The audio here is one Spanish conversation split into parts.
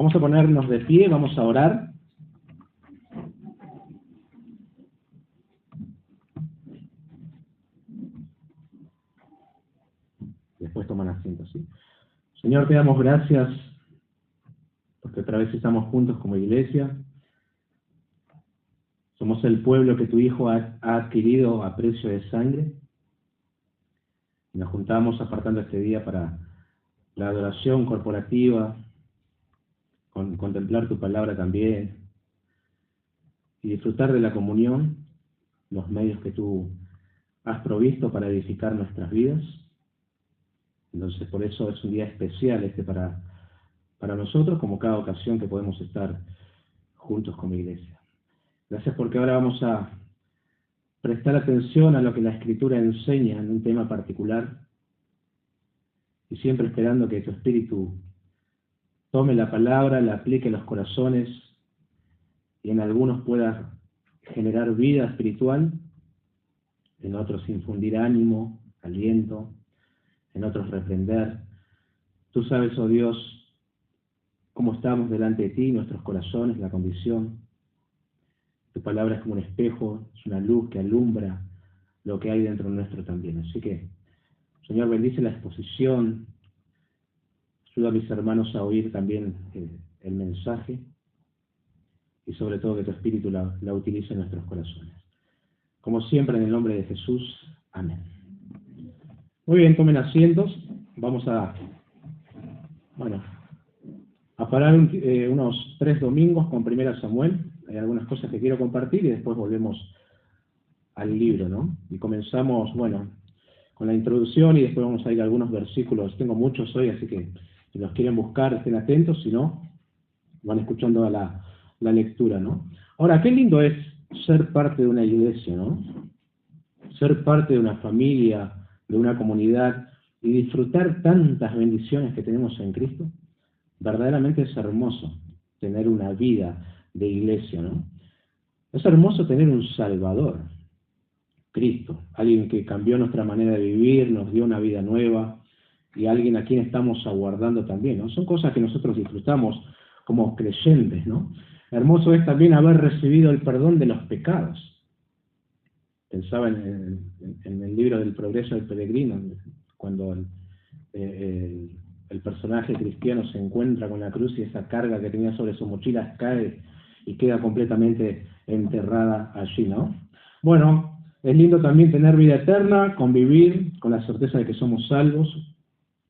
Vamos a ponernos de pie, vamos a orar. Después toman asiento, ¿sí? Señor, te damos gracias porque otra vez estamos juntos como iglesia. Somos el pueblo que tu Hijo ha adquirido a precio de sangre. Y nos juntamos apartando este día para la adoración corporativa, contemplar tu palabra también y disfrutar de la comunión, los medios que tú has provisto para edificar nuestras vidas. Entonces, por eso es un día especial para nosotros, como cada ocasión que podemos estar juntos como iglesia. Gracias porque ahora vamos a prestar atención a lo que la Escritura enseña en un tema particular y siempre esperando que tu Espíritu tome la palabra, la aplique a los corazones y en algunos pueda generar vida espiritual, en otros infundir ánimo, aliento, en otros reprender. Tú sabes, oh Dios, cómo estamos delante de ti, nuestros corazones, la condición. Tu palabra es como un espejo, es una luz que alumbra lo que hay dentro nuestro también. Así que, Señor, bendice la exposición, ayuda a mis hermanos a oír también el mensaje y sobre todo que tu Espíritu la utilice en nuestros corazones. Como siempre, en el nombre de Jesús. Amén. Muy bien, tomen asientos. Vamos a parar unos 3 domingos con 1 Samuel. Hay algunas cosas que quiero compartir y después volvemos al libro, ¿no? Y comenzamos, con la introducción y después vamos a ir a algunos versículos. Tengo muchos hoy, así que si los quieren buscar, estén atentos, si no, van escuchando la lectura, ¿no? Ahora, qué lindo es ser parte de una iglesia, ¿no? Ser parte de una familia, de una comunidad y disfrutar tantas bendiciones que tenemos en Cristo. Verdaderamente es hermoso tener una vida de iglesia, ¿no? Es hermoso tener un Salvador, Cristo, alguien que cambió nuestra manera de vivir, nos dio una vida nueva y alguien a quien estamos aguardando también, ¿no? Son cosas que nosotros disfrutamos como creyentes, ¿no? Hermoso es también haber recibido el perdón de los pecados. Pensaba en el libro del Progreso del Peregrino, cuando el personaje cristiano se encuentra con la cruz y esa carga que tenía sobre su mochila cae y queda completamente enterrada allí, ¿no? Bueno, es lindo también tener vida eterna, convivir con la certeza de que somos salvos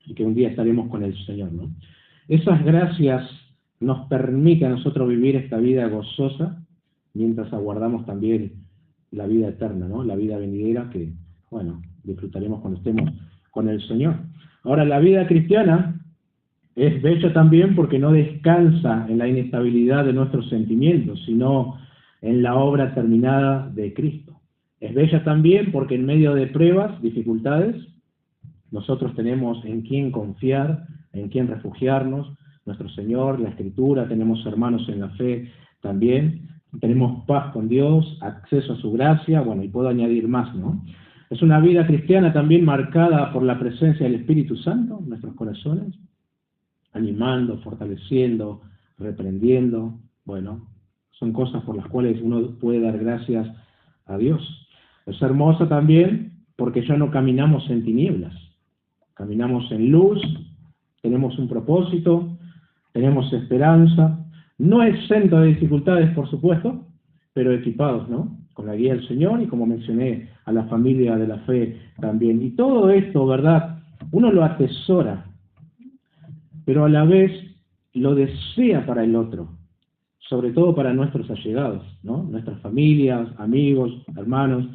y que un día estaremos con el Señor, ¿no? Esas gracias nos permiten a nosotros vivir esta vida gozosa mientras aguardamos también la vida eterna, ¿no? La vida venidera que, disfrutaremos cuando estemos con el Señor. Ahora, la vida cristiana es bella también porque no descansa en la inestabilidad de nuestros sentimientos, sino en la obra terminada de Cristo. Es bella también porque en medio de pruebas, dificultades, nosotros tenemos en quién confiar, en quién refugiarnos, nuestro Señor, la Escritura, tenemos hermanos en la fe también, tenemos paz con Dios, acceso a su gracia, y puedo añadir más, ¿no? Es una vida cristiana también marcada por la presencia del Espíritu Santo en nuestros corazones, animando, fortaleciendo, reprendiendo, son cosas por las cuales uno puede dar gracias a Dios. Es hermosa también porque ya no caminamos en tinieblas, caminamos en luz, tenemos un propósito, tenemos esperanza, no exento de dificultades, por supuesto, pero equipados, ¿no? Con la guía del Señor y, como mencioné, a la familia de la fe también. Y todo esto, ¿verdad? Uno lo atesora, pero a la vez lo desea para el otro, sobre todo para nuestros allegados, ¿no? Nuestras familias, amigos, hermanos.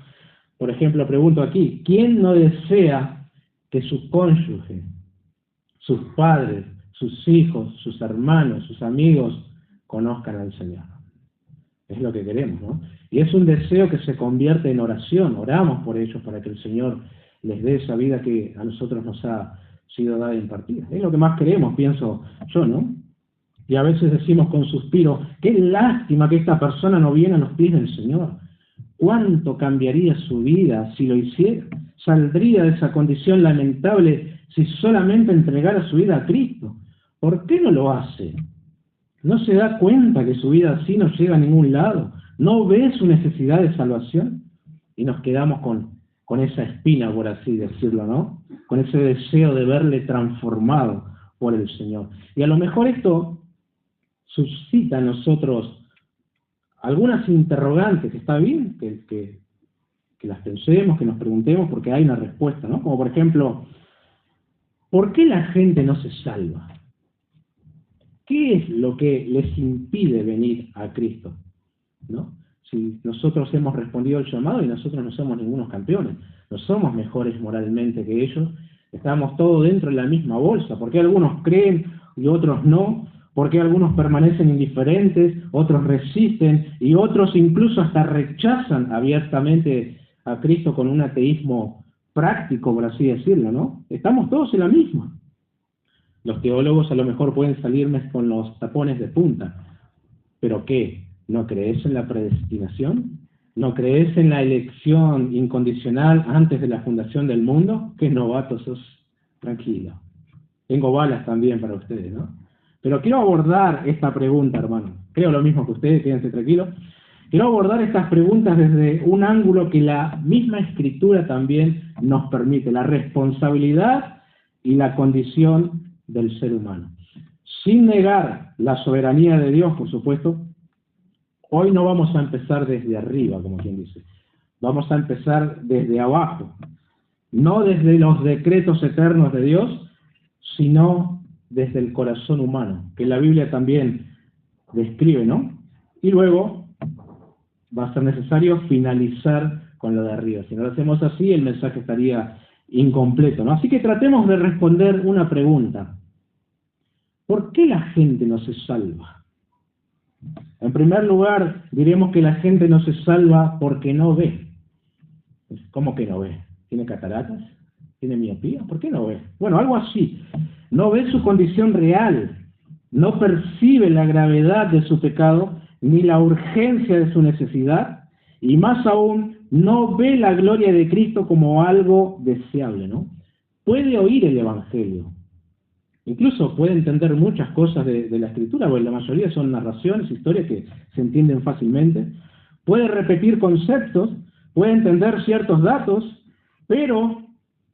Por ejemplo, pregunto aquí, ¿quién no desea que su cónyuge, sus padres, sus hijos, sus hermanos, sus amigos conozcan al Señor? Es lo que queremos, ¿no? Y es un deseo que se convierte en oración. Oramos por ellos para que el Señor les dé esa vida que a nosotros nos ha sido dada y impartida. Es lo que más queremos, pienso yo, ¿no? Y a veces decimos con suspiro, qué lástima que esta persona no viene a los pies del Señor. ¿Cuánto cambiaría su vida si lo hiciera? Saldría de esa condición lamentable si solamente entregara su vida a Cristo. ¿Por qué no lo hace? ¿No se da cuenta que su vida así no llega a ningún lado? ¿No ve su necesidad de salvación? Y nos quedamos con esa espina, por así decirlo, ¿no? Con ese deseo de verle transformado por el Señor. Y a lo mejor esto suscita en nosotros algunas interrogantes. Está bien que las pensemos, que nos preguntemos, porque hay una respuesta, ¿no? Como por ejemplo, ¿por qué la gente no se salva? ¿Qué es lo que les impide venir a Cristo? ¿No? Si nosotros hemos respondido al llamado y nosotros no somos ningunos campeones, no somos mejores moralmente que ellos, estamos todos dentro de la misma bolsa. ¿Por qué algunos creen y otros no? ¿Por qué algunos permanecen indiferentes, otros resisten y otros incluso hasta rechazan abiertamente a Cristo con un ateísmo práctico, por así decirlo, ¿no? Estamos todos en la misma. Los teólogos a lo mejor pueden salirme con los tapones de punta, pero ¿qué? ¿No crees en la predestinación? ¿No crees en la elección incondicional antes de la fundación del mundo? ¡Qué novato sos! Tranquilo. Tengo balas también para ustedes, ¿no? Pero quiero abordar esta pregunta, hermano. Creo lo mismo que ustedes, quédense tranquilos. Quiero abordar estas preguntas desde un ángulo que la misma Escritura también nos permite, la responsabilidad y la condición del ser humano. Sin negar la soberanía de Dios, por supuesto, hoy no vamos a empezar desde arriba, como quien dice. Vamos a empezar desde abajo. No desde los decretos eternos de Dios, sino desde el corazón humano, que la Biblia también describe, ¿no? Y luego va a ser necesario finalizar con lo de arriba. Si no lo hacemos así, el mensaje estaría incompleto, ¿no? Así que tratemos de responder una pregunta. ¿Por qué la gente no se salva? En primer lugar, diremos que la gente no se salva porque no ve. ¿Cómo que no ve? ¿Tiene cataratas? ¿Tiene miopía? ¿Por qué no ve? Bueno, algo así. No ve su condición real, no percibe la gravedad de su pecado, ni la urgencia de su necesidad, y más aún, no ve la gloria de Cristo como algo deseable, ¿no? Puede oír el Evangelio, incluso puede entender muchas cosas de la Escritura, porque la mayoría son narraciones, historias que se entienden fácilmente, puede repetir conceptos, puede entender ciertos datos, pero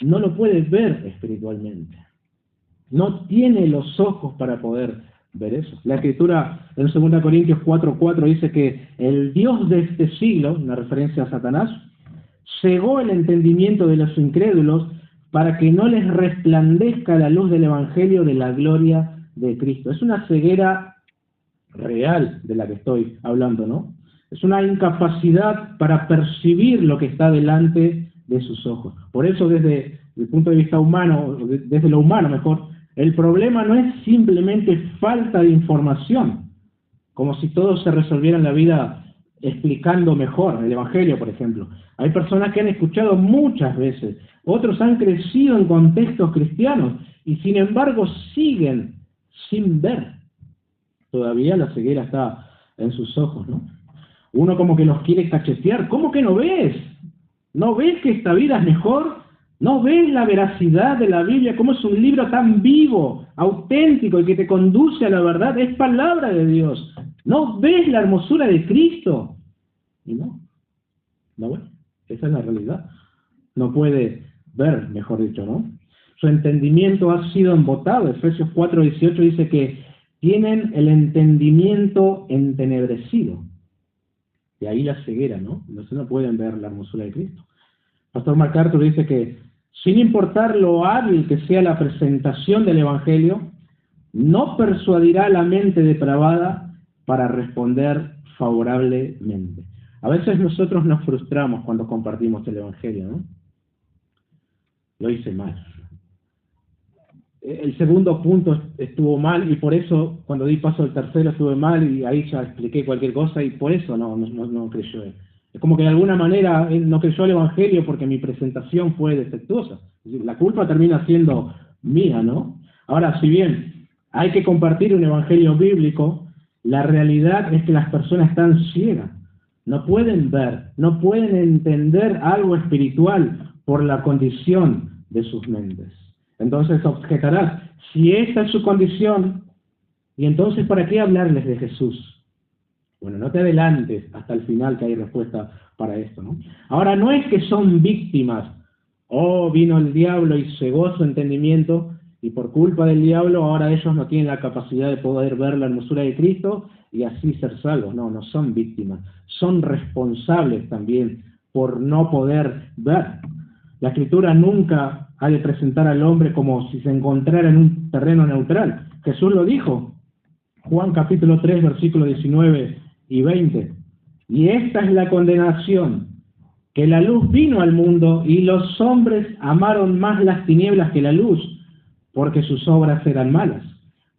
no lo puede ver espiritualmente. No tiene los ojos para poder ver eso. La Escritura en 2 Corintios 4:4 dice que el Dios de este siglo, una referencia a Satanás, cegó el entendimiento de los incrédulos para que no les resplandezca la luz del Evangelio de la gloria de Cristo. Es una ceguera real de la que estoy hablando, ¿no? Es una incapacidad para percibir lo que está delante de sus ojos. Por eso, desde el punto de vista humano, desde lo humano mejor, el problema no es simplemente falta de información, como si todo se resolviera en la vida explicando mejor el Evangelio, por ejemplo. Hay personas que han escuchado muchas veces, otros han crecido en contextos cristianos y sin embargo siguen sin ver. Todavía la ceguera está en sus ojos, ¿no? Uno como que los quiere cachetear. ¿Cómo que no ves? ¿No ves que esta vida es mejor? ¿No ves la veracidad de la Biblia? ¿Cómo es un libro tan vivo, auténtico y que te conduce a la verdad? Es palabra de Dios. ¿No ves la hermosura de Cristo? Y no ves. Esa es la realidad. No puede ver, mejor dicho, ¿no? Su entendimiento ha sido embotado. Efesios 4:18 dice que tienen el entendimiento entenebrecido. De ahí la ceguera, ¿no? Entonces no pueden ver la hermosura de Cristo. Pastor MacArthur dice que sin importar lo hábil que sea la presentación del Evangelio, no persuadirá a la mente depravada para responder favorablemente. A veces nosotros nos frustramos cuando compartimos el Evangelio, ¿no? Lo hice mal. El segundo punto estuvo mal y por eso cuando di paso al tercero estuve mal y ahí ya expliqué cualquier cosa y por eso no creyó él. Es como que de alguna manera él no creyó al Evangelio porque mi presentación fue defectuosa. Es decir, la culpa termina siendo mía, ¿no? Ahora, si bien hay que compartir un Evangelio bíblico, la realidad es que las personas están ciegas. No pueden ver, no pueden entender algo espiritual por la condición de sus mentes. Entonces objetarás, si esta es su condición, Y entonces, ¿para qué hablarles de Jesús? Bueno, no te adelantes hasta el final, que hay respuesta para esto, ¿no? Ahora, no es que son víctimas. Oh, vino el diablo y cegó su entendimiento, y por culpa del diablo ahora ellos no tienen la capacidad de poder ver la hermosura de Cristo y así ser salvos. No, no son víctimas. Son responsables también por no poder ver. La Escritura nunca ha de presentar al hombre como si se encontrara en un terreno neutral. Jesús lo dijo. Juan capítulo 3, versículos 19 y 20. Y esta es la condenación, que la luz vino al mundo y los hombres amaron más las tinieblas que la luz, porque sus obras eran malas.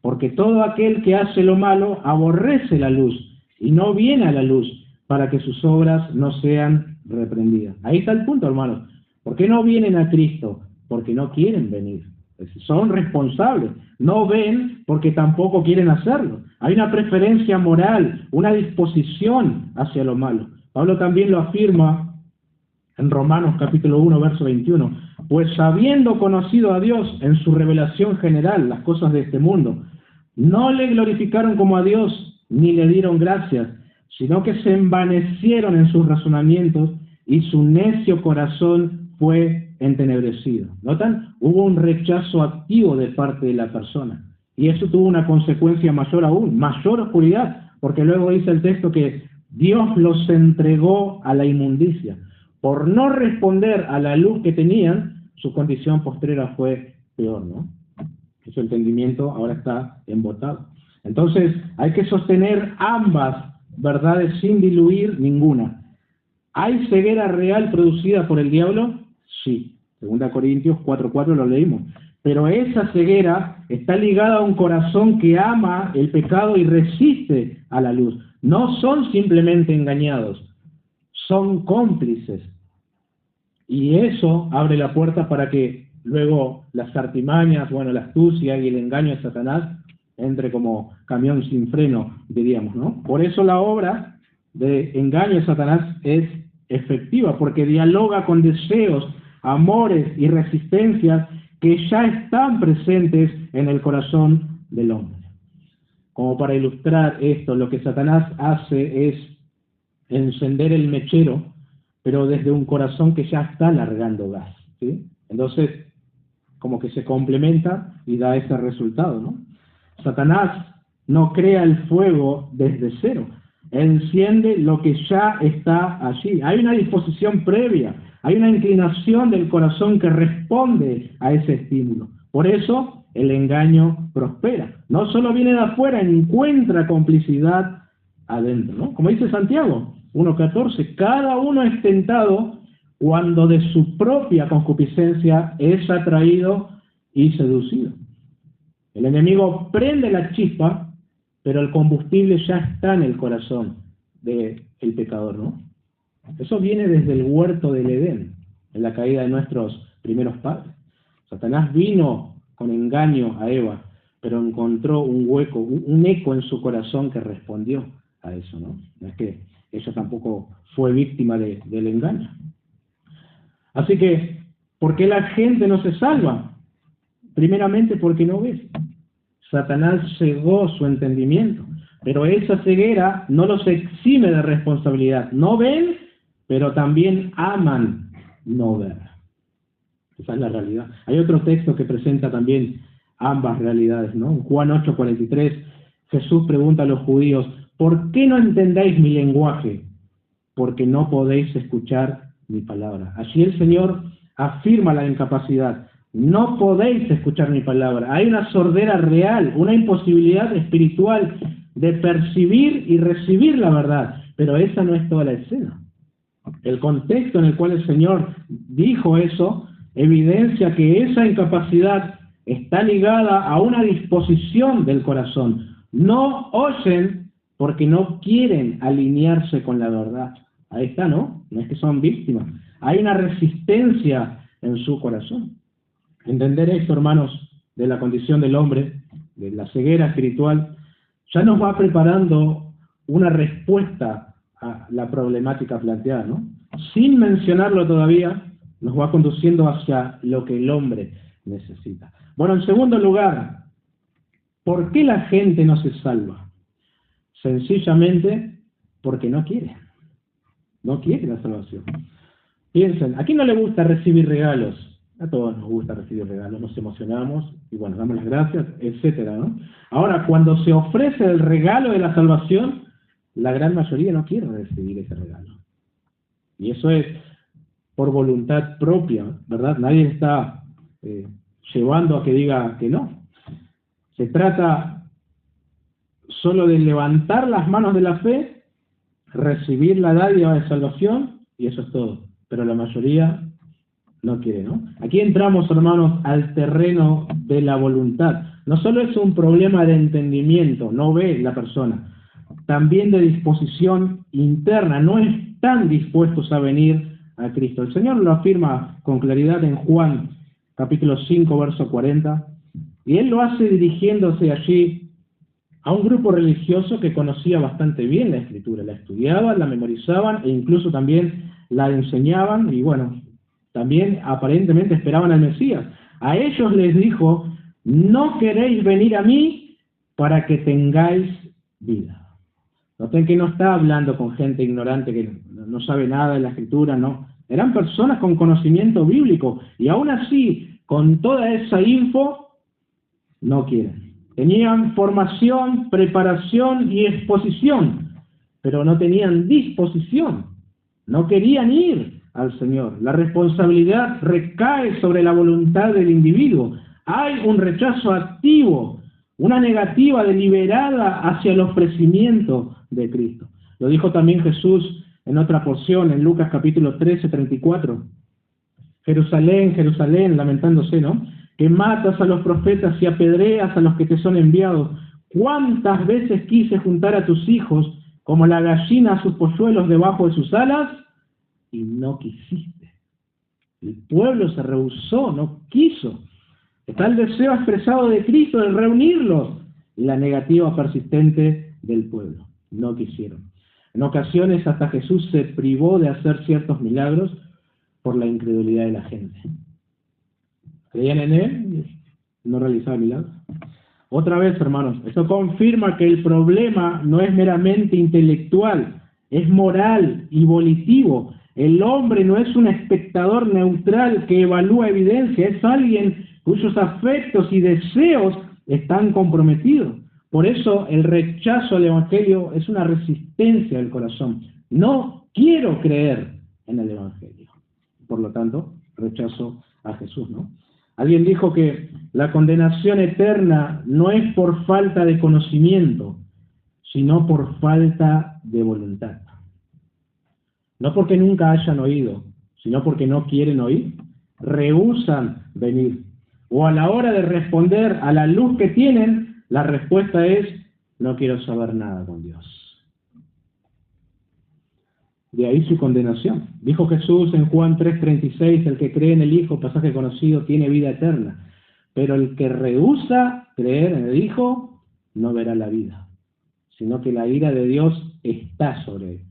Porque todo aquel que hace lo malo aborrece la luz y no viene a la luz para que sus obras no sean reprendidas. Ahí está el punto, hermanos. ¿Por qué no vienen a Cristo? Porque no quieren venir. Son responsables. No ven porque tampoco quieren hacerlo. Hay una preferencia moral, una disposición hacia lo malo. Pablo también lo afirma en Romanos capítulo 1, verso 21. Pues habiendo conocido a Dios en su revelación general, las cosas de este mundo, no le glorificaron como a Dios, ni le dieron gracias, sino que se envanecieron en sus razonamientos y su necio corazón fue entenebrecido. ¿Notan? Hubo un rechazo activo de parte de la persona. Y eso tuvo una consecuencia mayor aún, mayor oscuridad, porque luego dice el texto que Dios los entregó a la inmundicia. Por no responder a la luz que tenían, su condición postrera fue peor, ¿no? Su entendimiento ahora está embotado. Entonces, hay que sostener ambas verdades sin diluir ninguna. ¿Hay ceguera real producida por el diablo? Sí. 2 Corintios 4:4 lo leímos. Pero esa ceguera está ligada a un corazón que ama el pecado y resiste a la luz. No son simplemente engañados, son cómplices. Y eso abre la puerta para que luego las artimañas, la astucia y el engaño de Satanás entre como camión sin freno, diríamos, ¿no? Por eso la obra de engaño de Satanás es efectiva, porque dialoga con deseos, amores y resistencias que ya están presentes en el corazón del hombre. Como para ilustrar esto, lo que Satanás hace es encender el mechero, pero desde un corazón que ya está largando gas, ¿sí? Entonces, como que se complementa y da ese resultado, ¿no? Satanás no crea el fuego desde cero, enciende lo que ya está allí. Hay una disposición previa, hay una inclinación del corazón que responde a ese estímulo. Por eso el engaño prospera. No solo viene de afuera, encuentra complicidad adentro, ¿no? Como dice Santiago 1:14, cada uno es tentado cuando de su propia concupiscencia es atraído y seducido. El enemigo prende la chispa, pero el combustible ya está en el corazón del pecador, ¿no? Eso viene desde el huerto del Edén, en la caída de nuestros primeros padres. Satanás vino con engaño a Eva, pero encontró un hueco, un eco en su corazón que respondió a eso, ¿no? No es que ella tampoco fue víctima del engaño. Así que, ¿por qué la gente no se salva? Primeramente porque no ve. Satanás cegó su entendimiento, pero esa ceguera no los exime de responsabilidad. No ven, pero también aman no ver. Esa es la realidad. Hay otro texto que presenta también ambas realidades, ¿no? En Juan 8:43, Jesús pregunta a los judíos, ¿por qué no entendéis mi lenguaje? Porque no podéis escuchar mi palabra. Allí el Señor afirma la incapacidad. No podéis escuchar mi palabra. Hay una sordera real, una imposibilidad espiritual de percibir y recibir la verdad. Pero esa no es toda la escena. El contexto en el cual el Señor dijo eso evidencia que esa incapacidad está ligada a una disposición del corazón. No oyen porque no quieren alinearse con la verdad. Ahí está, ¿no? No es que son víctimas. Hay una resistencia en su corazón. Entender esto, hermanos, de la condición del hombre, de la ceguera espiritual, ya nos va preparando una respuesta a la problemática planteada, ¿no? Sin mencionarlo todavía, nos va conduciendo hacia lo que el hombre necesita. Bueno, en segundo lugar, ¿Por qué la gente no se salva? Sencillamente porque no quiere. No quiere la salvación. Piensen, ¿a quién no le gusta recibir regalos? A todos nos gusta recibir regalos, nos emocionamos y bueno, damos las gracias, etcétera, ¿no? Ahora, cuando se ofrece el regalo de la salvación, la gran mayoría no quiere recibir ese regalo. Y eso es por voluntad propia, ¿verdad? Nadie está llevando a que diga que no. Se trata solo de levantar las manos de la fe, recibir la dádiva de salvación y eso es todo. Pero la mayoría no quiere, ¿no? Aquí entramos, hermanos, al terreno de la voluntad. No solo es un problema de entendimiento, no ve la persona, también de disposición interna, no están dispuestos a venir a Cristo. El Señor lo afirma con claridad en Juan, capítulo 5, verso 40, y Él lo hace dirigiéndose allí a un grupo religioso que conocía bastante bien la Escritura, la estudiaban, la memorizaban e incluso también la enseñaban y bueno, también aparentemente esperaban al Mesías. A ellos les dijo, no queréis venir a mí para que tengáis vida. Noten que no está hablando con gente ignorante que no sabe nada de la Escritura, no. Eran personas con conocimiento bíblico y aún así, con toda esa info, no quieren. Tenían formación, preparación y exposición, pero no tenían disposición. No querían ir al Señor. La responsabilidad recae sobre la voluntad del individuo. Hay un rechazo activo, una negativa deliberada hacia el ofrecimiento de Cristo. Lo dijo también Jesús en otra porción, en Lucas capítulo 13, 34. Jerusalén, Jerusalén, lamentándose, ¿no? Que matas a los profetas y apedreas a los que te son enviados. ¿Cuántas veces quise juntar a tus hijos como la gallina a sus polluelos debajo de sus alas? Y no quisiste. El pueblo se rehusó, no quiso. Está el deseo expresado de Cristo de reunirlos y la negativa persistente del pueblo. No quisieron. En ocasiones hasta Jesús se privó de hacer ciertos milagros por la incredulidad de la gente. Creían en Él, no realizaban milagros. Otra vez, hermanos, esto confirma que el problema no es meramente intelectual, es moral y volitivo. El hombre no es un espectador neutral que evalúa evidencia, es alguien cuyos afectos y deseos están comprometidos. Por eso el rechazo al Evangelio es una resistencia del corazón. No quiero creer en el Evangelio. Por lo tanto, rechazo a Jesús, ¿no? Alguien dijo que la condenación eterna no es por falta de conocimiento, sino por falta de voluntad. No porque nunca hayan oído, sino porque no quieren oír, rehúsan venir. O a la hora de responder a la luz que tienen, la respuesta es, no quiero saber nada con Dios. De ahí su condenación. Dijo Jesús en Juan 3:36, el que cree en el Hijo, pasaje conocido, tiene vida eterna. Pero el que rehúsa creer en el Hijo, no verá la vida, sino que la ira de Dios está sobre él.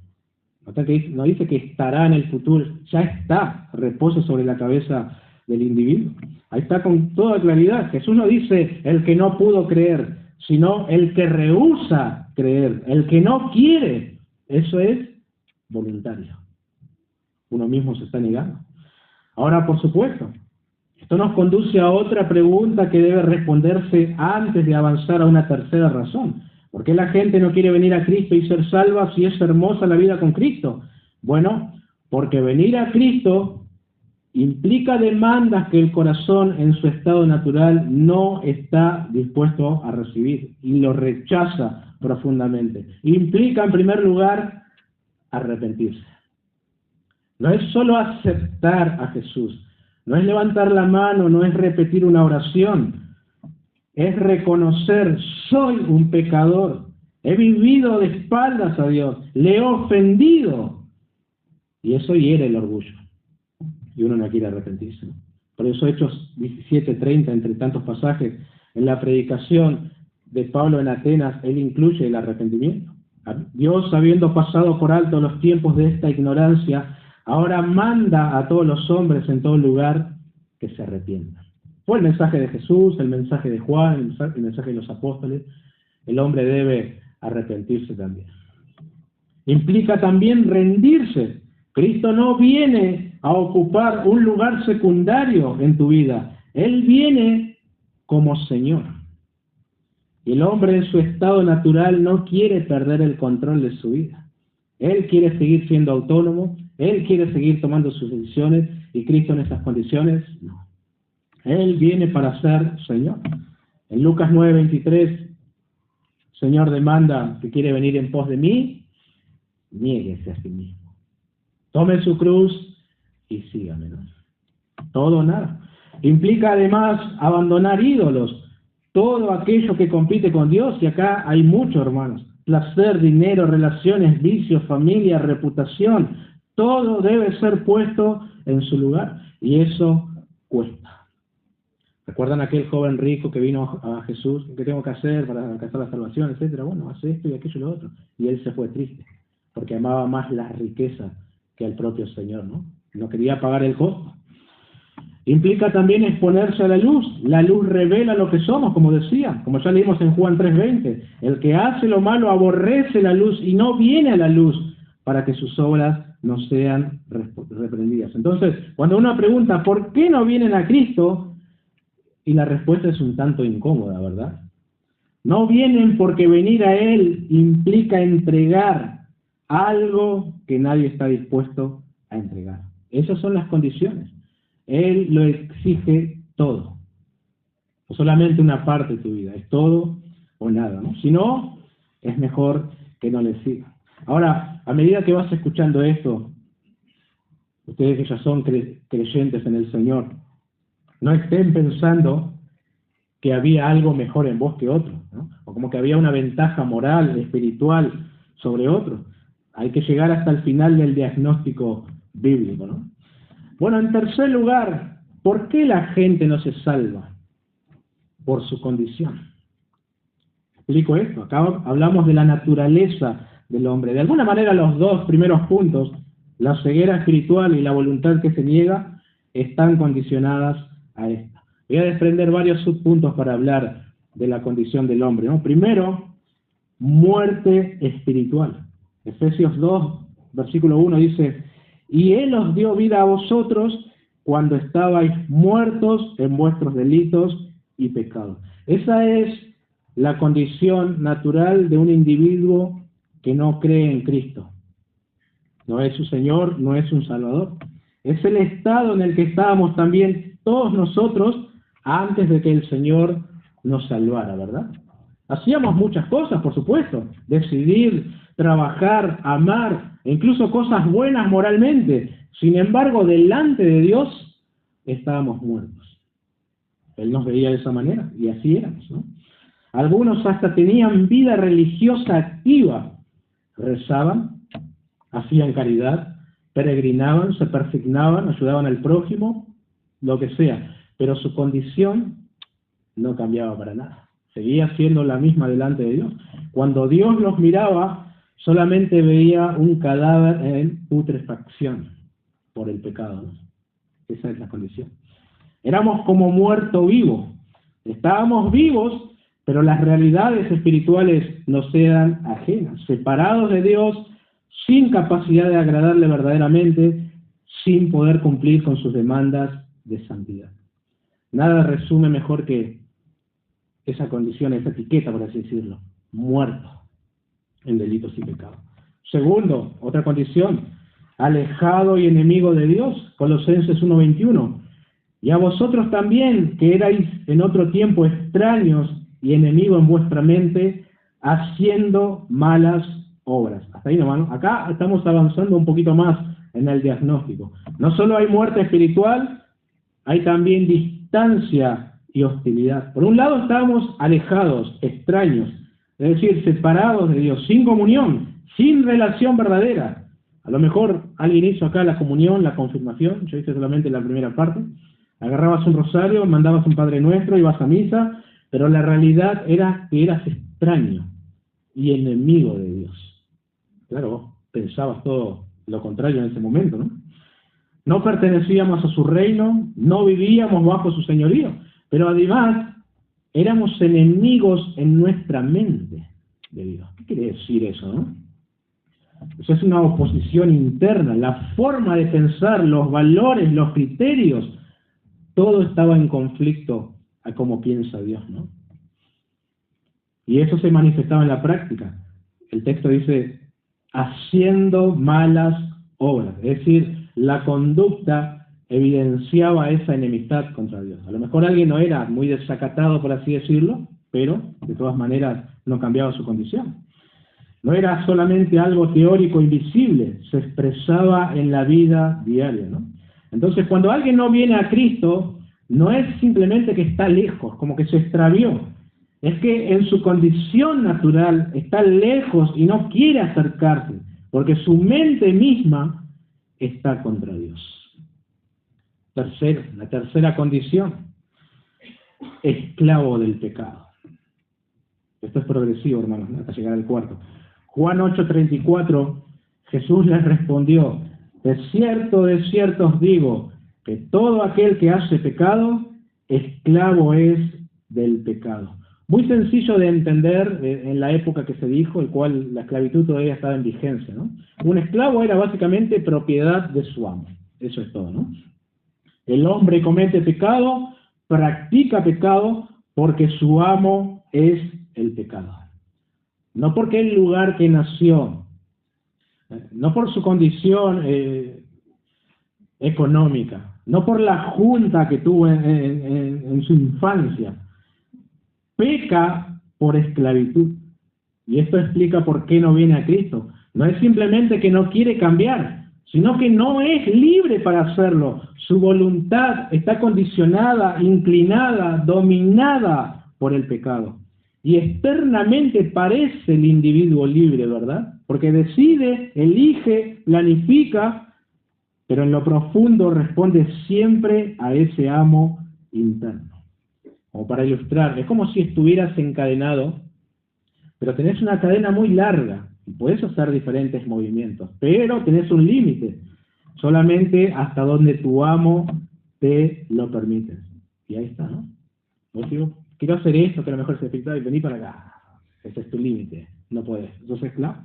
No dice que estará en el futuro, ya está, reposa sobre la cabeza del individuo. Ahí está con toda claridad. Jesús no dice el que no pudo creer, sino el que rehúsa creer, el que no quiere. Eso es voluntario. Uno mismo se está negando. Ahora, por supuesto, esto nos conduce a otra pregunta que debe responderse antes de avanzar a una tercera razón. ¿Por qué la gente no quiere venir a Cristo y ser salva si es hermosa la vida con Cristo? Bueno, porque venir a Cristo implica demandas que el corazón en su estado natural no está dispuesto a recibir y lo rechaza profundamente. Implica, en primer lugar, arrepentirse. No es solo aceptar a Jesús, no es levantar la mano, no es repetir una oración, es reconocer, soy un pecador, he vivido de espaldas a Dios, le he ofendido, y eso hiere el orgullo, y uno no quiere arrepentirse. Por eso Hechos 17:30, entre tantos pasajes, en la predicación de Pablo en Atenas, él incluye el arrepentimiento. Dios, habiendo pasado por alto los tiempos de esta ignorancia, ahora manda a todos los hombres en todo lugar que se arrepientan. Fue el mensaje de Jesús, el mensaje de Juan, el mensaje de los apóstoles. El hombre debe arrepentirse también. Implica también rendirse. Cristo no viene a ocupar un lugar secundario en tu vida. Él viene como Señor. Y el hombre en su estado natural no quiere perder el control de su vida. Él quiere seguir siendo autónomo, él quiere seguir tomando sus decisiones, y Cristo en esas condiciones, no. Él viene para ser Señor. En Lucas 9:23, Señor demanda que quiere venir en pos de mí, niéguese a sí mismo. Tome su cruz y sígame, ¿no? Todo o nada. Implica además abandonar ídolos, todo aquello que compite con Dios, y acá hay mucho, hermanos. Placer, dinero, relaciones, vicios, familia, reputación, todo debe ser puesto en su lugar, y eso cuesta. ¿Recuerdan aquel joven rico que vino a Jesús? ¿Qué tengo que hacer para alcanzar la salvación, etcétera? Bueno, hace esto y aquello y lo otro. Y él se fue triste, porque amaba más la riqueza que al propio Señor, ¿no? No quería pagar el costo. Implica también exponerse a la luz. La luz revela lo que somos, como decía, como ya leímos en Juan 3:20. El que hace lo malo aborrece la luz y no viene a la luz para que sus obras no sean reprendidas. Entonces, cuando uno pregunta, ¿por qué no vienen a Cristo? Y la respuesta es un tanto incómoda, ¿verdad? No vienen porque venir a Él implica entregar algo que nadie está dispuesto a entregar. Esas son las condiciones. Él lo exige todo. No solamente una parte de tu vida, es todo o nada, ¿no? Si no, es mejor que no le siga. Ahora, a medida que vas escuchando esto, ustedes que ya son creyentes en el Señor, no estén pensando que había algo mejor en vos que otro, ¿no? O como que había una ventaja moral, espiritual sobre otro. Hay que llegar hasta el final del diagnóstico bíblico, ¿no? Bueno, en tercer lugar, ¿por qué la gente no se salva? Por su condición. Explico esto. Acá hablamos de la naturaleza del hombre. De alguna manera los dos primeros puntos, la ceguera espiritual y la voluntad que se niega, están condicionadas a esta. Voy a desprender varios subpuntos para hablar de la condición del hombre, ¿no? Primero, muerte espiritual. Efesios 2, versículo 1 dice: y Él os dio vida a vosotros cuando estabais muertos en vuestros delitos y pecados. Esa es la condición natural de un individuo que no cree en Cristo. No es su Señor, no es un Salvador. Es el estado en el que estábamos también todos nosotros antes de que el Señor nos salvara, ¿verdad? Hacíamos muchas cosas, por supuesto. Decidir, trabajar, amar, e incluso cosas buenas moralmente. Sin embargo, delante de Dios estábamos muertos. Él nos veía de esa manera, y así éramos, ¿no? Algunos hasta tenían vida religiosa activa. Rezaban, hacían caridad, peregrinaban, se persignaban, ayudaban al prójimo, lo que sea. Pero su condición no cambiaba para nada. Seguía siendo la misma delante de Dios. Cuando Dios los miraba, solamente veía un cadáver en putrefacción por el pecado, ¿no? Esa es la condición. Éramos como muerto vivo. Estábamos vivos, pero las realidades espirituales nos eran ajenas, separados de Dios, sin capacidad de agradarle verdaderamente, sin poder cumplir con sus demandas de santidad. Nada resume mejor que esa condición, esa etiqueta, por así decirlo: muerto en delitos y pecados. Segundo, otra condición: alejado y enemigo de Dios. Colosenses 1:21. Y a vosotros también, que erais en otro tiempo extraños y enemigos en vuestra mente, haciendo malas obras. Hasta ahí nomás, ¿no? Acá estamos avanzando un poquito más en el diagnóstico. No solo hay muerte espiritual, hay también distancia y hostilidad. Por un lado estábamos alejados, extraños, es decir, separados de Dios, sin comunión, sin relación verdadera. A lo mejor alguien hizo acá la comunión, la confirmación, yo hice solamente la primera parte. Agarrabas un rosario, mandabas un Padre Nuestro, ibas a misa, pero la realidad era que eras extraño y enemigo de Dios. Claro, vos pensabas todo lo contrario en ese momento, ¿no? No pertenecíamos a su reino, no vivíamos bajo su señorío. Pero además, éramos enemigos en nuestra mente de Dios. ¿Qué quiere decir eso, no? Eso es una oposición interna. La forma de pensar, los valores, los criterios, todo estaba en conflicto a cómo piensa Dios, ¿no? Y eso se manifestaba en la práctica. El texto dice, haciendo malas obras. Es decir, la conducta evidenciaba esa enemistad contra Dios. A lo mejor alguien no era muy desacatado, por así decirlo, pero de todas maneras no cambiaba su condición. No era solamente algo teórico invisible, se expresaba en la vida diaria, ¿no? Entonces, cuando alguien no viene a Cristo, no es simplemente que está lejos, como que se extravió. Es que en su condición natural está lejos y no quiere acercarse, porque su mente misma está contra Dios. Tercero, la tercera condición, esclavo del pecado. Esto es progresivo, hermanos, ¿no? Hasta llegar al cuarto. Juan 8:34, Jesús les respondió, de cierto os digo, que todo aquel que hace pecado, esclavo es del pecado. Muy sencillo de entender en la época que se dijo, el cual la esclavitud todavía estaba en vigencia, ¿no? Un esclavo era básicamente propiedad de su amo. Eso es todo, ¿no? El hombre comete pecado, practica pecado, porque su amo es el pecado. No porque el lugar que nació, no por su condición económica, no por la junta que tuvo en su infancia. Peca por esclavitud. Y esto explica por qué no viene a Cristo. No es simplemente que no quiere cambiar, sino que no es libre para hacerlo. Su voluntad está condicionada, inclinada, dominada por el pecado. Y externamente parece el individuo libre, ¿verdad? Porque decide, elige, planifica, pero en lo profundo responde siempre a ese amo interno. Como para ilustrar, es como si estuvieras encadenado, pero tenés una cadena muy larga, y puedes hacer diferentes movimientos, pero tenés un límite, solamente hasta donde tu amo te lo permite. Y ahí está, ¿no? Vos digo, quiero hacer esto, que a lo mejor se afecta, y vení para acá. Ese es tu límite, no podés. Sos esclavo.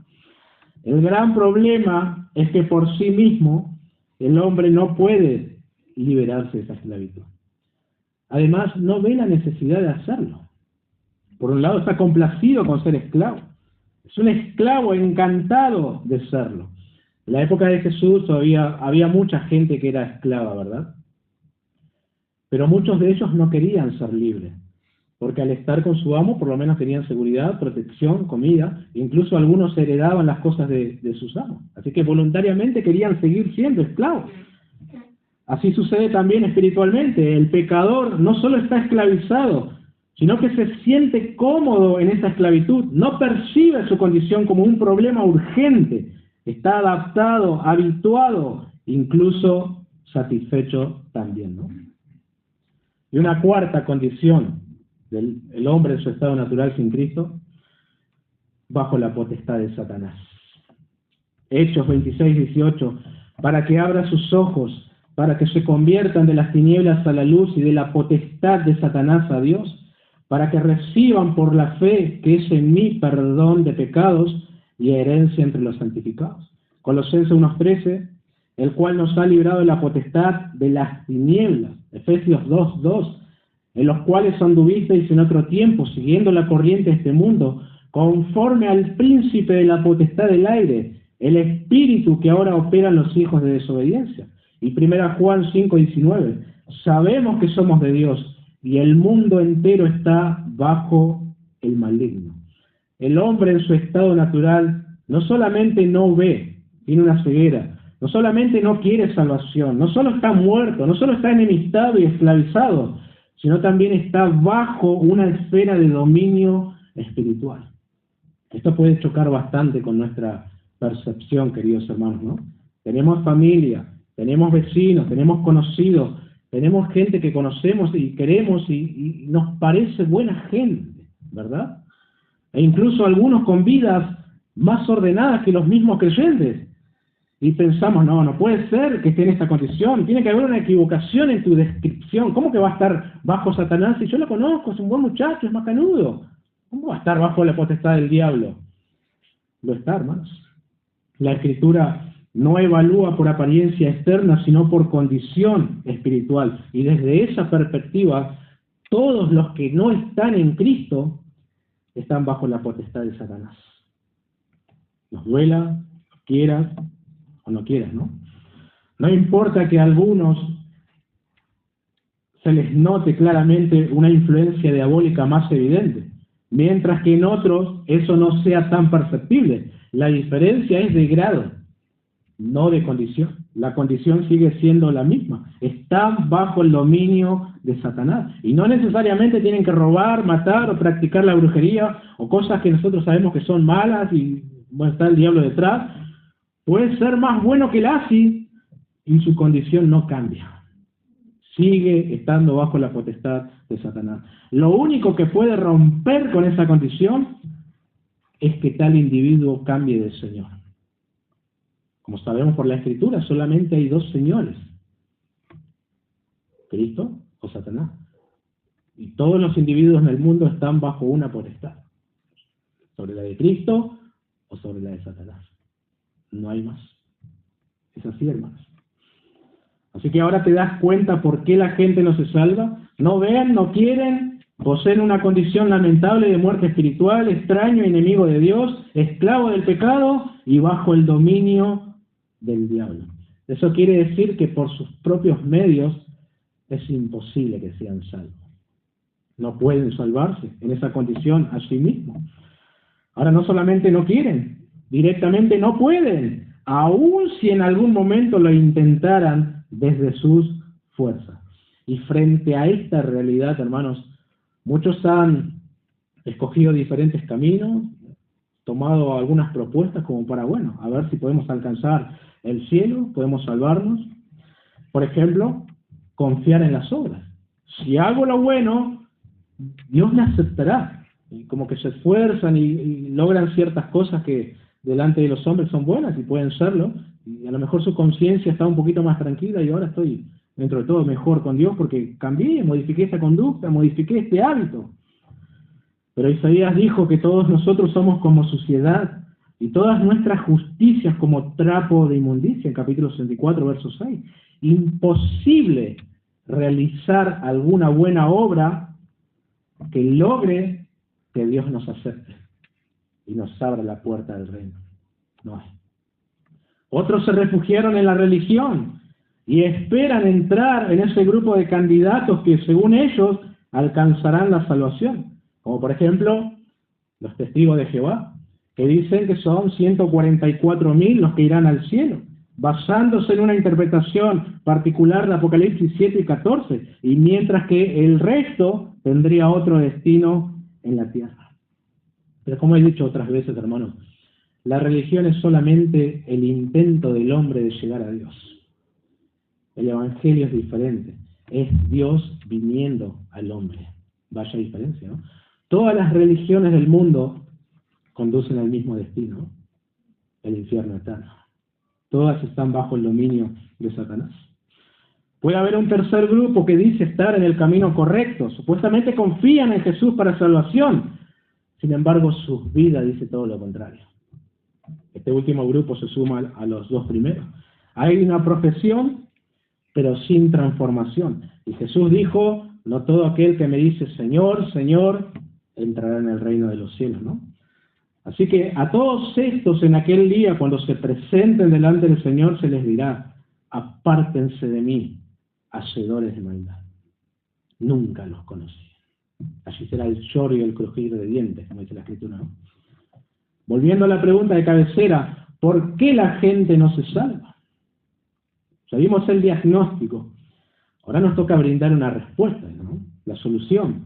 El gran problema es que por sí mismo el hombre no puede liberarse de esa esclavitud. Además, no ve la necesidad de hacerlo. Por un lado, está complacido con ser esclavo. Es un esclavo encantado de serlo. En la época de Jesús había mucha gente que era esclava, ¿verdad? Pero muchos de ellos no querían ser libres, porque al estar con su amo, por lo menos tenían seguridad, protección, comida, incluso algunos heredaban las cosas de sus amos. Así que voluntariamente querían seguir siendo esclavos. Así sucede también espiritualmente. El pecador no solo está esclavizado, sino que se siente cómodo en esa esclavitud. No percibe su condición como un problema urgente. Está adaptado, habituado, incluso satisfecho también, ¿no? Y una cuarta condición del hombre en su estado natural sin Cristo, bajo la potestad de Satanás. Hechos 26:18, para que abra sus ojos, para que se conviertan de las tinieblas a la luz y de la potestad de Satanás a Dios, para que reciban por la fe que es en mí perdón de pecados y herencia entre los santificados. Colosenses 1:13, el cual nos ha librado de la potestad de las tinieblas. Efesios 2:2, en los cuales anduvisteis en otro tiempo, siguiendo la corriente de este mundo, conforme al príncipe de la potestad del aire, el espíritu que ahora opera en los hijos de desobediencia. Y 1 Juan 5:19, sabemos que somos de Dios y el mundo entero está bajo el maligno. El hombre en su estado natural no solamente no ve, tiene una ceguera, no solamente no quiere salvación, no solo está muerto, no solo está enemistado y esclavizado, sino también está bajo una esfera de dominio espiritual. Esto puede chocar bastante con nuestra percepción, queridos hermanos, ¿no? Tenemos familia, tenemos vecinos, tenemos conocidos, tenemos gente que conocemos y queremos y nos parece buena gente, ¿verdad? E incluso algunos con vidas más ordenadas que los mismos creyentes. Y pensamos, no, no puede ser que esté en esta condición, tiene que haber una equivocación en tu descripción. ¿Cómo que va a estar bajo Satanás? Si yo lo conozco, es un buen muchacho, es macanudo. ¿Cómo va a estar bajo la potestad del diablo? Lo está, hermanos. La Escritura no evalúa por apariencia externa, sino por condición espiritual. Y desde esa perspectiva, todos los que no están en Cristo están bajo la potestad de Satanás. Nos duela, quieras o no quieras, ¿no? No importa que a algunos se les note claramente una influencia diabólica más evidente, mientras que en otros eso no sea tan perceptible. La diferencia es de grado, no de condición. La condición sigue siendo la misma. Están bajo el dominio de Satanás. Y no necesariamente tienen que robar, matar o practicar la brujería o cosas que nosotros sabemos que son malas y bueno, está el diablo detrás. Puede ser más bueno que el asi y su condición no cambia. Sigue estando bajo la potestad de Satanás. Lo único que puede romper con esa condición es que tal individuo cambie de Señor. Como sabemos por la Escritura, solamente hay dos señores: Cristo o Satanás. Y todos los individuos en el mundo están bajo una potestad, sobre la de Cristo o sobre la de Satanás. No hay más. Es así, hermanos. Así que ahora te das cuenta por qué la gente no se salva. No ven, no quieren, poseen una condición lamentable de muerte espiritual, extraño, enemigo de Dios, esclavo del pecado y bajo el dominio del diablo. Eso quiere decir que por sus propios medios es imposible que sean salvos. No pueden salvarse en esa condición a sí mismos. Ahora no solamente no quieren, directamente no pueden, aun si en algún momento lo intentaran desde sus fuerzas. Y frente a esta realidad, hermanos, muchos han escogido diferentes caminos, tomado algunas propuestas como para, bueno, a ver si podemos alcanzar el cielo, podemos salvarnos. Por ejemplo, confiar en las obras. Si hago lo bueno, Dios me aceptará. Y como que se esfuerzan y logran ciertas cosas que delante de los hombres son buenas y pueden serlo, y a lo mejor su conciencia está un poquito más tranquila y ahora estoy dentro de todo mejor con Dios porque cambié, modifiqué esta conducta, modifiqué este hábito. Pero Isaías dijo que todos nosotros somos como suciedad y todas nuestras justicias como trapo de inmundicia, en capítulo 64, verso 6. Imposible realizar alguna buena obra que logre que Dios nos acepte y nos abra la puerta del reino. No hay. Otros se refugiaron en la religión y esperan entrar en ese grupo de candidatos que, según ellos, alcanzarán la salvación. Como por ejemplo, los testigos de Jehová, que dicen que son 144.000 los que irán al cielo, basándose en una interpretación particular de Apocalipsis 7 y 14, y mientras que el resto tendría otro destino en la tierra. Pero como he dicho otras veces, hermanos, la religión es solamente el intento del hombre de llegar a Dios. El Evangelio es diferente. Es Dios viniendo al hombre. Vaya diferencia, ¿no? Todas las religiones del mundo conducen al mismo destino, el infierno eterno. Todas están bajo el dominio de Satanás. Puede haber un tercer grupo que dice estar en el camino correcto. Supuestamente confían en Jesús para salvación. Sin embargo, sus vidas dice todo lo contrario. Este último grupo se suma a los dos primeros. Hay una profesión, pero sin transformación. Y Jesús dijo, no todo aquel que me dice Señor, Señor, entrará en el reino de los cielos, ¿no? Así que a todos estos en aquel día, cuando se presenten delante del Señor, se les dirá, apártense de mí, hacedores de maldad. Nunca los conocí. Allí será el lloro y el crujir de dientes, como dice la Escritura, ¿no? Volviendo a la pregunta de cabecera, ¿por qué la gente no se salva? Ya vimos el diagnóstico. Ahora nos toca brindar una respuesta, ¿no? La solución.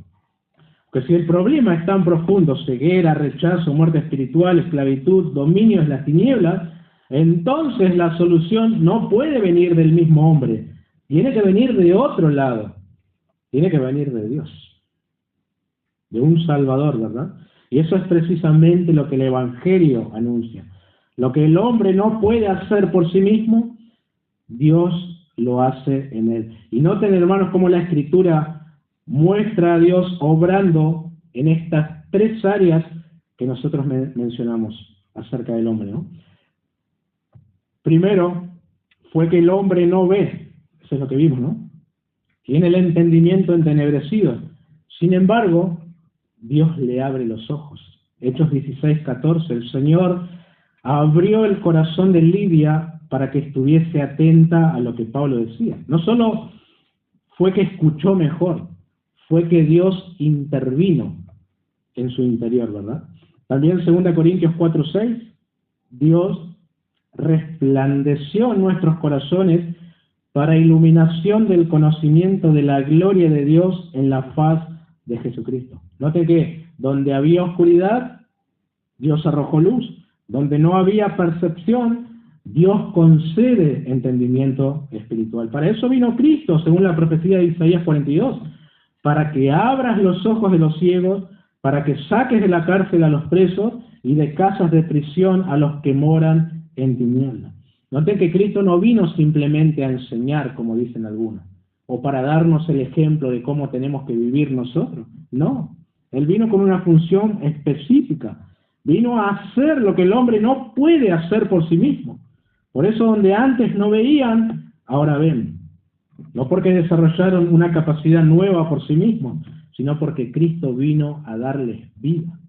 Porque si el problema es tan profundo, ceguera, rechazo, muerte espiritual, esclavitud, dominio de las tinieblas, entonces la solución no puede venir del mismo hombre. Tiene que venir de otro lado. Tiene que venir de Dios. De un Salvador, ¿verdad? Y eso es precisamente lo que el Evangelio anuncia. Lo que el hombre no puede hacer por sí mismo, Dios lo hace en él. Y noten, hermanos, cómo la Escritura muestra a Dios obrando en estas tres áreas que nosotros mencionamos acerca del hombre, ¿no? Primero, fue que el hombre no ve. Eso es lo que vimos, ¿no? Tiene el entendimiento entenebrecido. Sin embargo, Dios le abre los ojos. Hechos 16:14, el Señor abrió el corazón de Lidia para que estuviese atenta a lo que Pablo decía. No solo fue que escuchó mejor, fue que Dios intervino en su interior, ¿verdad? También 2 Corintios 4:6, Dios resplandeció en nuestros corazones para iluminación del conocimiento de la gloria de Dios en la faz de Jesucristo. Note que donde había oscuridad, Dios arrojó luz. Donde no había percepción, Dios concede entendimiento espiritual. Para eso vino Cristo, según la profecía de Isaías 42, para que abras los ojos de los ciegos, para que saques de la cárcel a los presos y de casas de prisión a los que moran en tinieblas. Noten que Cristo no vino simplemente a enseñar, como dicen algunos, o para darnos el ejemplo de cómo tenemos que vivir nosotros. No, Él vino con una función específica. Vino a hacer lo que el hombre no puede hacer por sí mismo. Por eso donde antes no veían, ahora ven. No porque desarrollaron una capacidad nueva por sí mismos, sino porque Cristo vino a darles vida.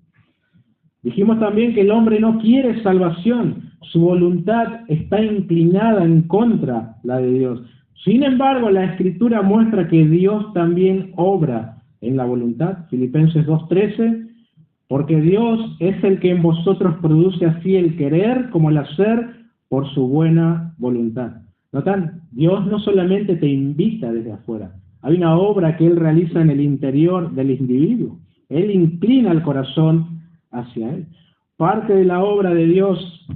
Dijimos también que el hombre no quiere salvación. Su voluntad está inclinada en contra la de Dios. Sin embargo, la Escritura muestra que Dios también obra en la voluntad. Filipenses 2:13, porque Dios es el que en vosotros produce así el querer como el hacer por su buena voluntad. ¿Notan? Dios no solamente te invita desde afuera. Hay una obra que Él realiza en el interior del individuo. Él inclina el corazón hacia Él. Parte de la obra de Dios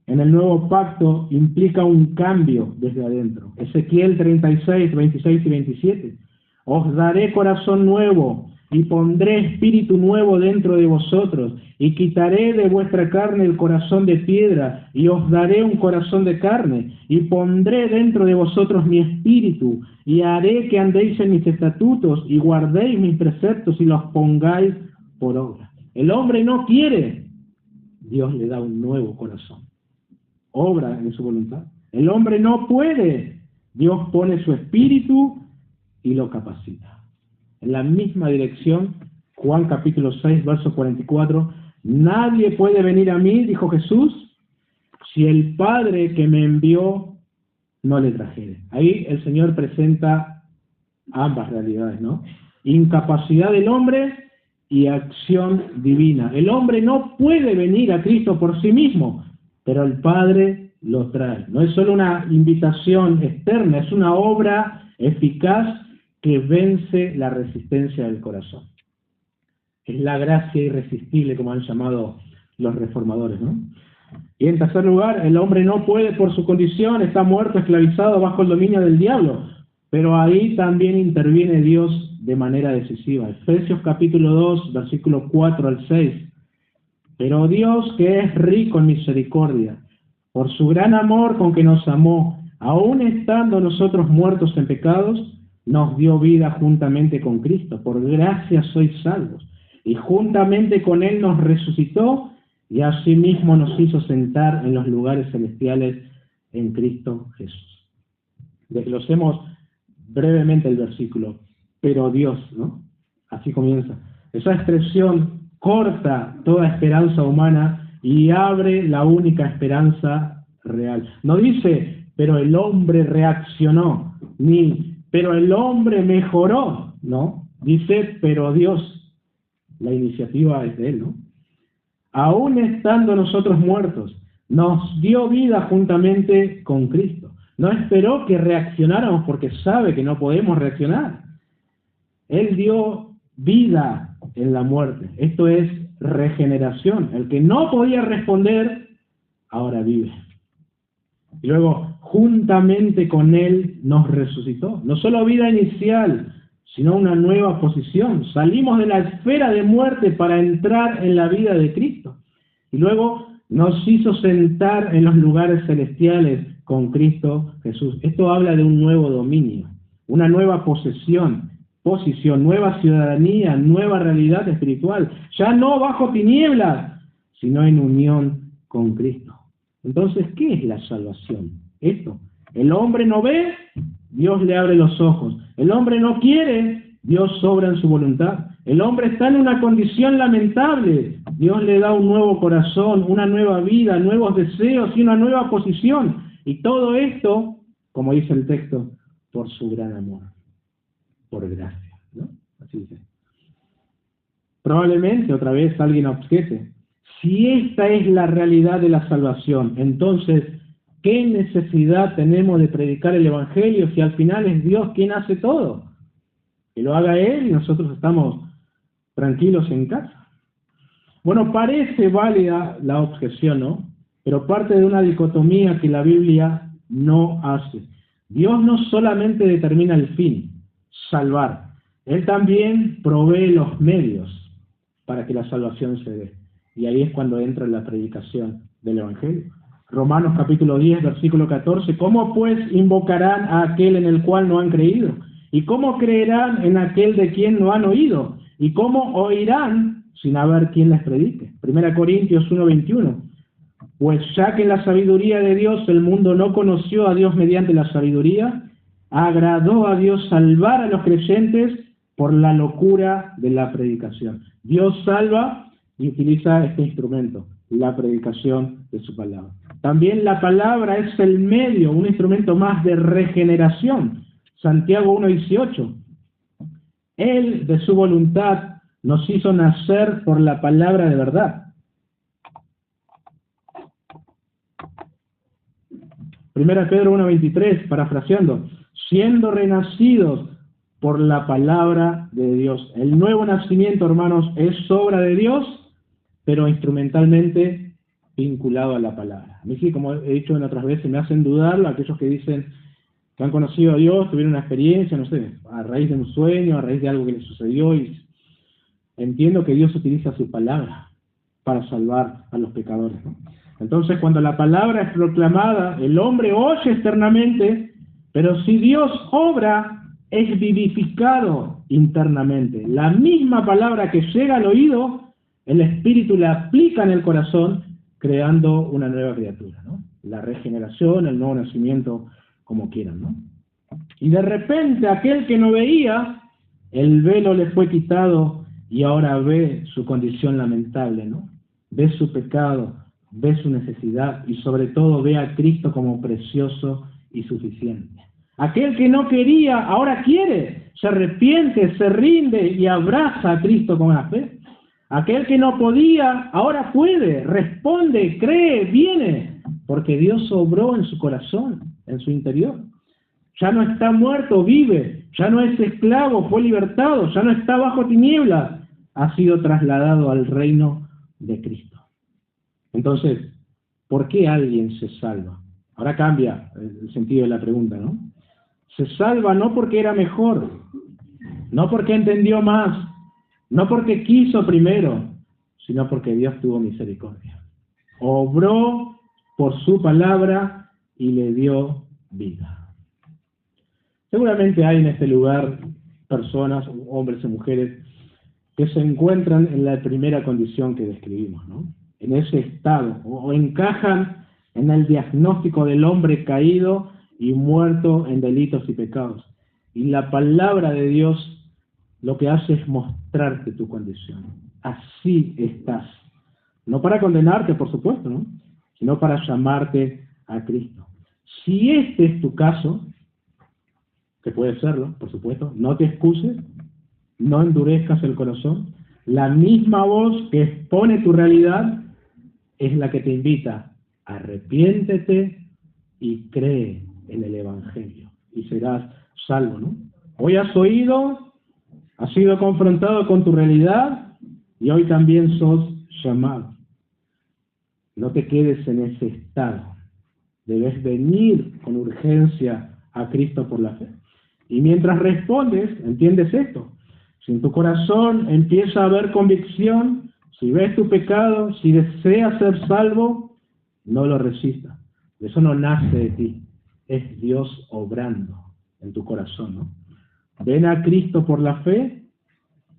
en el nuevo pacto implica un cambio desde adentro. Ezequiel 36, 26 y 27. Os daré corazón nuevo y pondré espíritu nuevo dentro de vosotros, y quitaré de vuestra carne el corazón de piedra, y os daré un corazón de carne, y pondré dentro de vosotros mi espíritu, y haré que andéis en mis estatutos, y guardéis mis preceptos, y los pongáis por obra. El hombre no quiere, Dios le da un nuevo corazón. Obra en su voluntad. El hombre no puede, Dios pone su espíritu y lo capacita. En la misma dirección, Juan capítulo 6, verso 44, nadie puede venir a mí, dijo Jesús, si el Padre que me envió no le trajere. Ahí el Señor presenta ambas realidades, ¿no? Incapacidad del hombre y acción divina. El hombre no puede venir a Cristo por sí mismo, pero el Padre lo trae. No es solo una invitación externa, es una obra eficaz que vence la resistencia del corazón. Es la gracia irresistible, como han llamado los reformadores, ¿no? Y en tercer lugar, el hombre no puede por su condición, está muerto, esclavizado bajo el dominio del diablo, pero ahí también interviene Dios de manera decisiva. Efesios capítulo 2, versículo 4 al 6. Pero Dios, que es rico en misericordia, por su gran amor con que nos amó, aun estando nosotros muertos en pecados, nos dio vida juntamente con Cristo. Por gracia sois salvos. Y juntamente con Él nos resucitó y asimismo nos hizo sentar en los lugares celestiales en Cristo Jesús. Desglosemos brevemente el versículo. Pero Dios, ¿no? Así comienza. Esa expresión corta toda esperanza humana y abre la única esperanza real. No dice, pero el hombre reaccionó, ni pero el hombre mejoró, ¿no? Dice, pero Dios, la iniciativa es de Él, ¿no? Aún estando nosotros muertos, nos dio vida juntamente con Cristo. No esperó que reaccionáramos porque sabe que no podemos reaccionar. Él dio vida en la muerte. Esto es regeneración. El que no podía responder, ahora vive. Y luego, juntamente con Él nos resucitó. No solo vida inicial, sino una nueva posición. Salimos de la esfera de muerte para entrar en la vida de Cristo. Y luego Nos hizo sentar en los lugares celestiales con Cristo Jesús. Esto habla de un nuevo dominio, una nueva posición, nueva ciudadanía, nueva realidad espiritual. Ya no bajo tinieblas, sino en unión con Cristo. Entonces, ¿qué es la salvación? Esto. El hombre no ve, Dios le abre los ojos. El hombre no quiere, Dios obra en su voluntad. El hombre está en una condición lamentable, Dios le da un nuevo corazón, una nueva vida, nuevos deseos y una nueva posición. Y todo esto, como dice el texto, por su gran amor, por gracia, ¿no? Así dice. Probablemente otra vez alguien objete: si esta es la realidad de la salvación, entonces, ¿qué necesidad tenemos de predicar el Evangelio si al final es Dios quien hace todo? Que lo haga Él y nosotros estamos tranquilos en casa. Bueno, parece válida la objeción, ¿no? Pero parte de una dicotomía que la Biblia no hace. Dios no solamente determina el fin, salvar. Él también provee los medios para que la salvación se dé. Y ahí es cuando entra la predicación del Evangelio. Romanos capítulo 10, versículo 14. ¿Cómo pues invocarán a aquel en el cual no han creído? ¿Y cómo creerán en aquel de quien no han oído? ¿Y cómo oirán sin haber quien les predique? 1 Corintios 1, 21. Pues ya que en la sabiduría de Dios el mundo no conoció a Dios mediante la sabiduría, agradó a Dios salvar a los creyentes por la locura de la predicación. Dios salva y utiliza este instrumento, la predicación de su palabra. También la palabra es el medio, un instrumento más de regeneración. Santiago 1:18. Él, de su voluntad, nos hizo nacer por la palabra de verdad. 1 Pedro 1:23, parafraseando, siendo renacidos por la palabra de Dios. El nuevo nacimiento, hermanos, es obra de Dios, pero instrumentalmente vinculado a la palabra. A mí sí, como he dicho en otras veces, me hacen dudarlo aquellos que dicen que han conocido a Dios, tuvieron una experiencia, no sé, a raíz de un sueño, a raíz de algo que les sucedió, y entiendo que Dios utiliza su palabra para salvar a los pecadores, ¿no? Entonces, cuando la palabra es proclamada, el hombre oye externamente, pero si Dios obra, es vivificado internamente. La misma palabra que llega al oído, el Espíritu la aplica en el corazón, creando una nueva criatura, ¿no? La regeneración, el nuevo nacimiento, como quieran, ¿no? Y de repente aquel que no veía, el velo le fue quitado y ahora ve su condición lamentable, ¿no? Ve su pecado, ve su necesidad y sobre todo ve a Cristo como precioso y suficiente. Aquel que no quería, ahora quiere, se arrepiente, se rinde y abraza a Cristo con la fe. Aquel que no podía, ahora puede, responde, cree, viene, porque Dios obró en su corazón, en su interior. Ya no está muerto, vive, ya no es esclavo, fue libertado, ya no está bajo tinieblas, ha sido trasladado al reino de Cristo. Entonces, ¿por qué alguien se salva? Ahora cambia el sentido de la pregunta, ¿no? Se salva no porque era mejor, no porque entendió más, no porque quiso primero, sino porque Dios tuvo misericordia. Obró por su palabra y le dio vida. Seguramente hay en este lugar personas, hombres y mujeres, que se encuentran en la primera condición que describimos, ¿no? En ese estado, o encajan en el diagnóstico del hombre caído y muerto en delitos y pecados. Y la palabra de Dios lo que hace es mostrarte tu condición. Así estás. No para condenarte, por supuesto, ¿no? Sino para llamarte a Cristo. Si este es tu caso, que puede serlo, por supuesto, no te excuses, no endurezcas el corazón. La misma voz que expone tu realidad es la que te invita: arrepiéntete y cree en el Evangelio y serás salvo, ¿no? Hoy has oído, has sido confrontado con tu realidad y hoy también sos llamado. No te quedes en ese estado. Debes venir con urgencia a Cristo por la fe. Y mientras respondes, entiendes esto. Si en tu corazón empieza a haber convicción Si ves tu pecado, si deseas ser salvo, no lo resistas. Eso no nace de ti, es Dios obrando en tu corazón, ¿no? Ven a Cristo por la fe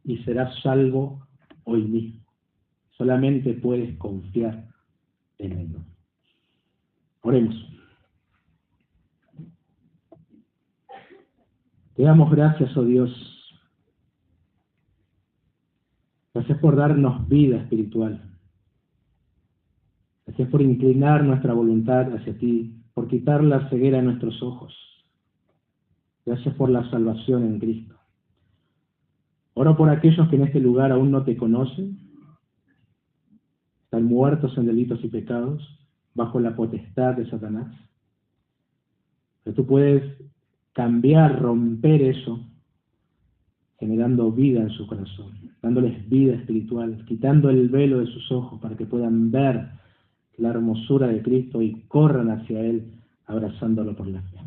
y serás salvo hoy mismo. Solamente puedes confiar en Él, ¿no? Oremos. Te damos gracias, oh Dios. Gracias por darnos vida espiritual. Gracias por inclinar nuestra voluntad hacia ti, por quitar la ceguera de nuestros ojos. Gracias por la salvación en Cristo. Oro por aquellos que en este lugar aún no te conocen, están muertos en delitos y pecados, bajo la potestad de Satanás. Pero tú puedes cambiar, romper eso, generando vida en su corazón, dándoles vida espiritual, quitando el velo de sus ojos para que puedan ver la hermosura de Cristo y corran hacia Él abrazándolo por la fe.